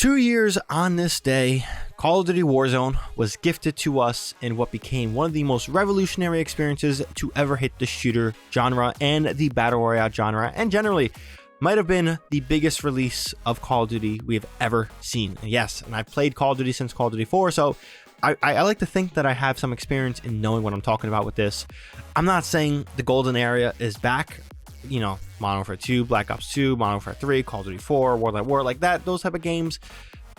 2 years on this day, Call of Duty Warzone was gifted to us in what became one of the most revolutionary experiences to ever hit the shooter genre and the battle royale genre, and generally might have been the biggest release of Call of Duty we have ever seen. And yes, and I've played Call of Duty since Call of Duty 4, so I like to think that I have some experience in knowing what I'm talking about with this. I'm not saying the golden era is back. You know, Modern Warfare 2, Black Ops 2, Modern Warfare 3, Call of Duty 4, World at War, like that, those type of games,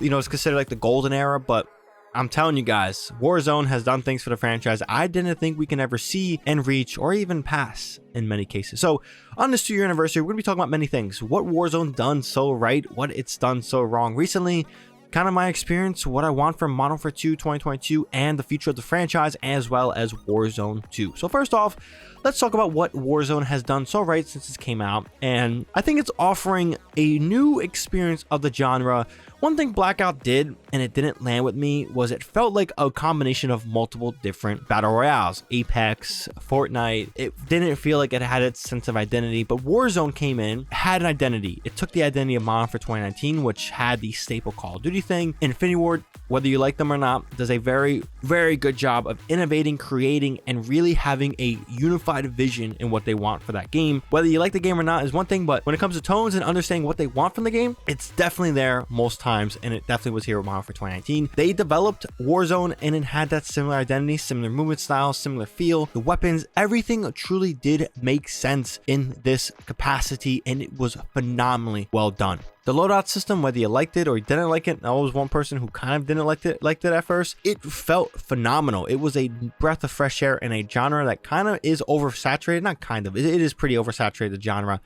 you know, it's considered like the golden era. But I'm telling you guys, Warzone has done things for the franchise I didn't think we can ever see and reach or even pass in many cases. So on this 2-year anniversary, we're gonna be talking about many things. What Warzone done so right, what it's done so wrong recently, kind of my experience, what I want from Modern Warfare 2 2022, and the future of the franchise, as well as Warzone 2. So first off, let's talk about what Warzone has done so right since it came out, and I think it's offering a new experience of the genre. One thing Blackout did, and it didn't land with me, was it felt like a combination of multiple different battle royales. Apex, Fortnite, it didn't feel like it had its sense of identity, but Warzone came in, had an identity. It took the identity of Modern Warfare 2019, which had the staple Call of Duty thing. Infinity Ward, whether you like them or not, does a very, very good job of innovating, creating, and really having a unified vision in what they want for that game. Whether you like the game or not is one thing, but when it comes to tones and understanding what they want from the game, it's definitely there most times, and it definitely was here with Modern Warfare 2019. They developed Warzone and it had that similar identity, similar movement style, similar feel, the weapons, everything truly did make sense in this capacity, and it was phenomenally well done. The loadout system, whether you liked it or you didn't like it, I was one person who kind of didn't like it at first. It felt phenomenal. It was a breath of fresh air in a genre that kind of is oversaturated. Not kind of, it is pretty oversaturated genre.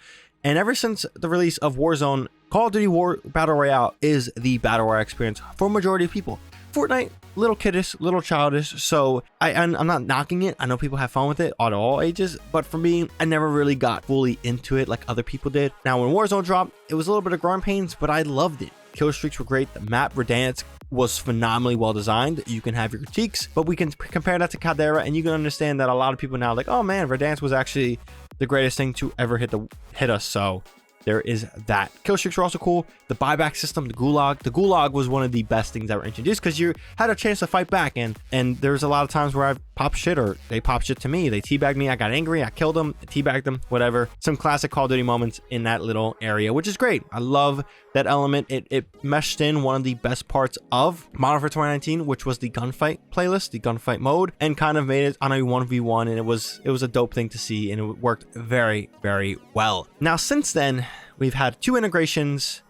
And ever since the release of Warzone, Call of Duty Battle Royale is the battle royale experience for a majority of people. Fortnite, little kiddish, little childish, so I'm not knocking it. I know people have fun with it at all ages, but for me, I never really got fully into it like other people did. Now, when Warzone dropped, it was a little bit of growing pains, but I loved it. Kill streaks were great. The map, Verdansk, was phenomenally well designed. You can have your critiques, but we can compare that to Caldera, and you can understand that a lot of people now are like, oh man, Verdansk was actually the greatest thing to ever hit us. So there is that. Kill streaks were also cool. The buyback system, the gulag was one of the best things that were introduced, because you had a chance to fight back, and there's a lot of times where I've popped shit, or they popped shit to me. They teabagged me, I got angry, I killed them, I teabagged them, whatever. Some classic Call of Duty moments in that little area, which is great. I love that element. It meshed in one of the best parts of Modern Warfare 2019, which was the gunfight playlist, the gunfight mode, and kind of made it on a 1v1, and it was a dope thing to see, and it worked very, very well. Now, since then, we've had 2 integrations,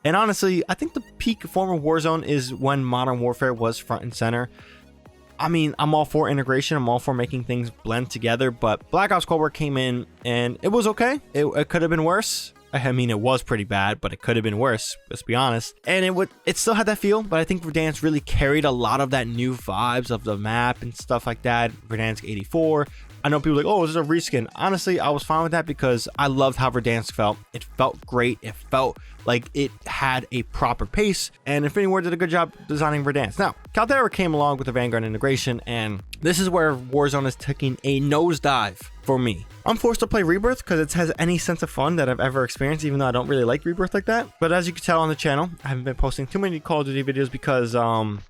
and honestly, I think the peak form of Warzone is when Modern Warfare was front and center. I mean, I'm all for integration, I'm all for making things blend together, but Black Ops Cold War came in, and it was okay. It could have been worse. I mean, it was pretty bad, but it could have been worse, let's be honest. And it still had that feel, but I think Verdansk really carried a lot of that new vibes of the map and stuff like that. Verdansk 84. I know people are like, oh, this is a reskin. Honestly, I was fine with that because I loved how Verdansk felt. It felt great. It felt like it had a proper pace, and Infinity Ward did a good job designing Verdansk. Now, Caldera came along with the Vanguard integration, and this is where Warzone is taking a nosedive for me. I'm forced to play Rebirth because it has any sense of fun that I've ever experienced, even though I don't really like Rebirth like that. But as you can tell on the channel, I haven't been posting too many Call of Duty videos because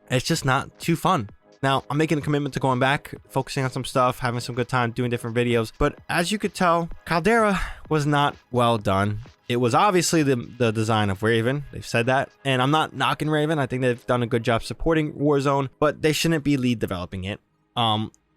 it's just not too fun. Now, I'm making a commitment to going back, focusing on some stuff, having some good time, doing different videos. But as you could tell, Caldera was not well done. It was obviously the design of Raven. They've said that. And I'm not knocking Raven. I think they've done a good job supporting Warzone, but they shouldn't be lead developing it.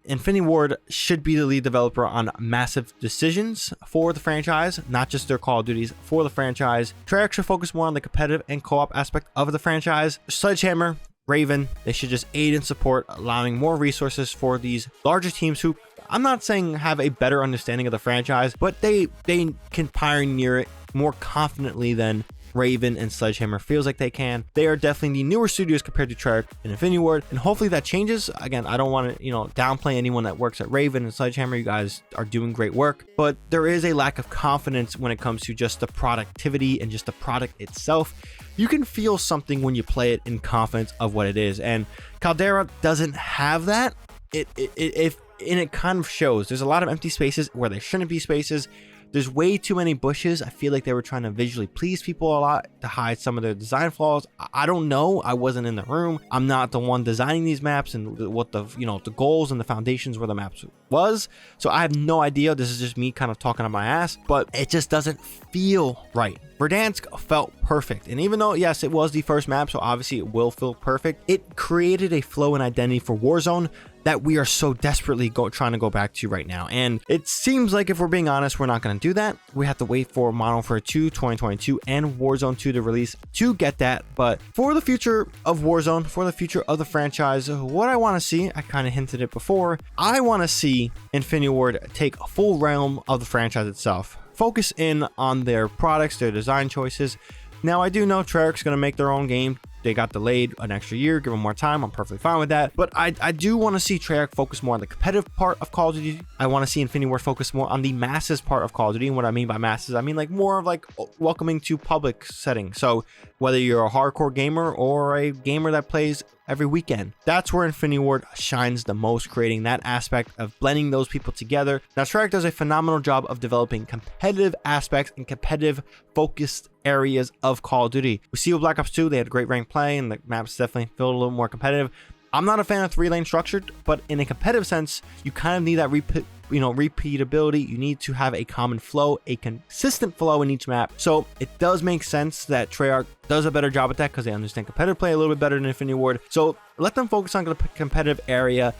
Infinity Ward should be the lead developer on massive decisions for the franchise, not just their Call of Duties, for the franchise. Treyarch should focus more on the competitive and co-op aspect of the franchise. Sledgehammer, Raven, they should just aid and support, allowing more resources for these larger teams who, I'm not saying have a better understanding of the franchise, but they can pioneer it more confidently than Raven and Sledgehammer feels like they can. They are definitely the newer studios compared to Treyarch and Infinity Ward, and hopefully that changes. Again, I don't want to, downplay anyone that works at Raven and Sledgehammer. You guys are doing great work, but there is a lack of confidence when it comes to just the productivity and just the product itself. You can feel something when you play it in confidence of what it is, and Caldera doesn't have that. It kind of shows. There's a lot of empty spaces where there shouldn't be spaces. There's way too many bushes. I feel like they were trying to visually please people a lot to hide some of their design flaws. I don't know. I wasn't in the room. I'm not the one designing these maps and what the, the goals and the foundations where the maps was. So I have no idea. This is just me kind of talking on my ass, but it just doesn't feel right. Verdansk felt perfect. And even though, yes, it was the first map, so obviously it will feel perfect, it created a flow and identity for Warzone that we are so desperately trying to go back to right now. And it seems like, if we're being honest, we're not going to do that. We have to wait for Modern Warfare 2 2022 and Warzone 2 to release to get that. But for the future of Warzone, for the future of the franchise, what I want to see, I kind of hinted it before, I want to see Infinity Ward take a full realm of the franchise itself. Focus in on their products, their design choices. Now, I do know Treyarch's going to make their own game. They got delayed an extra year, give them more time. I'm perfectly fine with that. But I do want to see Treyarch focus more on the competitive part of Call of Duty. I want to see Infinity Ward focus more on the masses part of Call of Duty. And what I mean by masses, I mean like more of like welcoming to public setting. So whether you're a hardcore gamer or a gamer that plays every weekend, that's where Infinity Ward shines the most, creating that aspect of blending those people together. Now, Treyarch does a phenomenal job of developing competitive aspects and competitive focused areas of Call of Duty. We see with Black Ops 2, they had great rank play and the maps definitely feel a little more competitive. I'm not a fan of 3-lane structured, but in a competitive sense, you kind of need that repeatability. You need to have a common flow, a consistent flow in each map. So it does make sense that Treyarch does a better job at that because they understand competitive play a little bit better than Infinity Ward. So let them focus on the competitive area.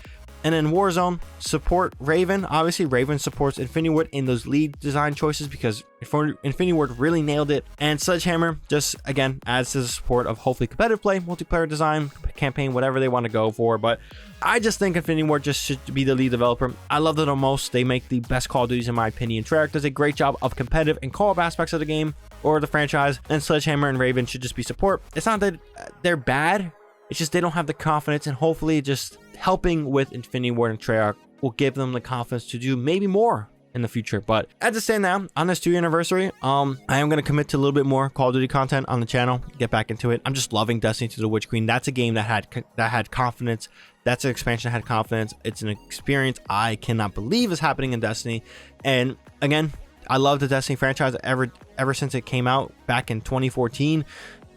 And in Warzone, support Raven. Obviously, Raven supports Infinity Ward in those lead design choices because Infinity Ward really nailed it. And Sledgehammer just, again, adds to the support of hopefully competitive play, multiplayer design, campaign, whatever they want to go for. But I just think Infinity Ward just should be the lead developer. I love them the most. They make the best Call of Duties in my opinion. Treyarch does a great job of competitive and co-op aspects of the game or the franchise. And Sledgehammer and Raven should just be support. It's not that they're bad. It's just they don't have the confidence, and hopefully just helping with Infinity Ward and Treyarch will give them the confidence to do maybe more in the future. But as it stands now, on this 2-year anniversary, I am going to commit to a little bit more Call of Duty content on the channel, get back into it. I'm just loving Destiny 2 the Witch Queen. That's a game that had confidence. That's an expansion that had confidence. It's an experience I cannot believe is happening in Destiny. And again, I love the Destiny franchise ever since it came out back in 2014.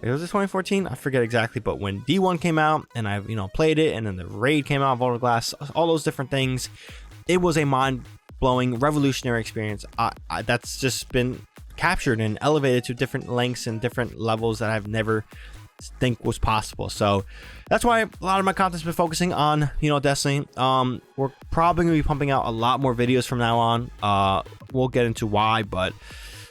It was 2014, I forget exactly, but when D1 came out and I played it, and then the raid came out, Vault of Glass, all those different things, it was a mind-blowing, revolutionary experience. That's just been captured and elevated to different lengths and different levels that I've never think was possible. So that's why a lot of my content's been focusing on Destiny. We're probably gonna be pumping out a lot more videos from now on. We'll get into why, but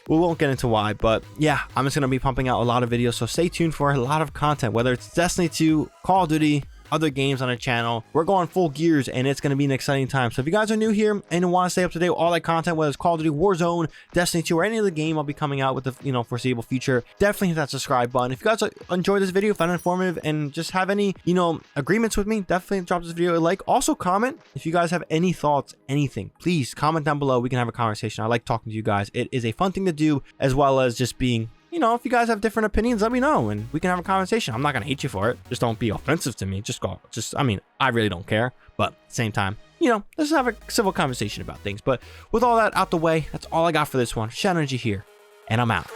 we won't get into why, but yeah, I'm just going to be pumping out a lot of videos, so stay tuned for a lot of content, whether it's Destiny 2, Call of Duty, other games on the channel. We're going full gears, and it's going to be an exciting time. So if you guys are new here and want to stay up to date with all that content, whether it's Call of Duty Warzone, Destiny 2, or any other game I'll be coming out with the foreseeable future, definitely hit that subscribe button. If you guys enjoyed this video, found it informative, and just have any agreements with me, definitely drop this video a like. Also comment if you guys have any thoughts, anything, please comment down below. We can have a conversation. I like talking to you guys. It is a fun thing to do, as well as just being if you guys have different opinions, let me know and we can have a conversation. I'm not going to hate you for it. Just don't be offensive to me. I really don't care. But at the same time, let's have a civil conversation about things. But with all that out the way, that's all I got for this one. ShadowNinja here, and I'm out.